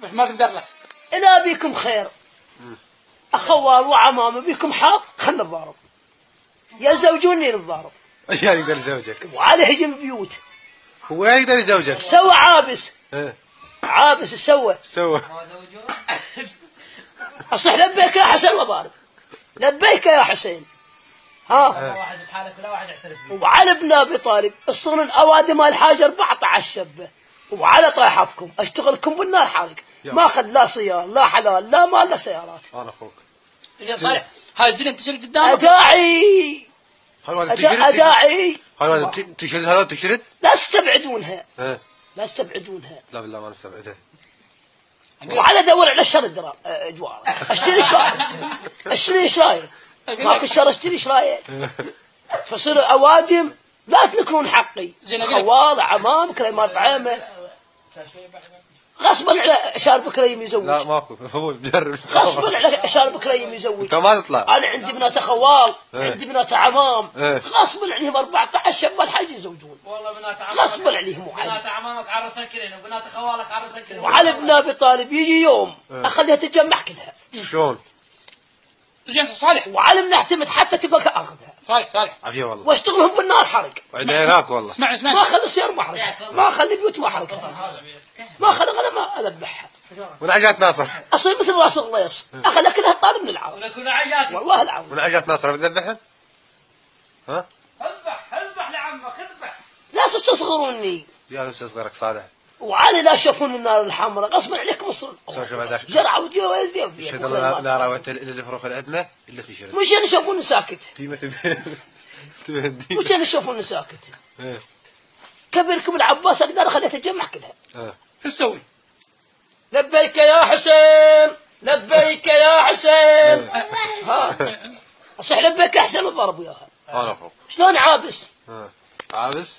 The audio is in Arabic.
بس ما تقدر لك. إلا بيكم خير أخوال وعمامة بيكم حاط خلنا نضارب يزوجوني نضارب. ايش يقدر يزوجك؟ وعلى هجم بيوت. هو يقدر يزوجك؟ سوى عابس. ايه عابس سوى أصح لبيك يا حسين وضارب. لبيك يا حسين. ها واحد بحالك ولا واحد يعترف فيه. وعلى ابن ابي طالب الصون الاوادم الحاجه 14 شبه وعلى طايحتكم اشتغلكم بالنار حارق ما اخذ لا صيام لا حلال لا مال لا سيارات. انا اخوك زين صالح هاي الزين انتشرت قدامك. اداعي اداعي هذا تشرد هذا تشرد لا تستبعدونها. ايه لا تستبعدونها. لا بالله ما نستبعدها. وعلى دور على الشر ادوار اشتري شرايط اشتري شرايط ماكو الشر اشتري شرايط. فصير اوادم لا تنكرون حقي. خوال عمام كلمات عامه غصبا على شارب كريم يزوج. لا ماكو هو بجرب غصبا على شارب كريم يزوج. انت ما تطلع. انا عندي بنات خوال عندي بنات عمام ايه. غصبا عليهم 14 شاب الحاج يزوجون. والله بنات عمامك غصبا عليهم بنات عمامك عرسن كلين وبنات خوالك عرسن كلين. وعلى ابن ابي طالب يجي يوم اخليها تتجمع كلها. شلون؟ زين صالح وعلى من اعتمد حتى تبقى اخذها. صالح عافيه والله. واشتغلهم بالنار حرق. وعندنا هناك والله. اسمعني ما اخلي السير محرق ما اخلي بيوت محرق ما اخلي غنم ما اذبحها. ونعجات ناصر. اصير مثل راس الغيص اخلي كلها طالب من العار. ولكن عياتي والله العظيم. ونعجات ناصر بتذبحها؟ ها؟ اذبح لعمك اذبح. لا تستصغروني. يا مستصغرك صالح. وعلي لا شافون النار الحمراء غصبا عليكم مصر جرعوا وديروا ويزديوا فيها. لا راوت الا اللي فروخ عندنا الا تشرد. مش انا يشوفوني ساكت. تبهدي. مش انا يشوفوني ساكت. كبيركم العباس اقدر اخليها تتجمع كلها. شو تسوي؟ لبيك يا حسين لبيك يا حسين. ها اصح لبيك احسن الضرب وياها. انا اخوك. شلون عابس؟ عابس؟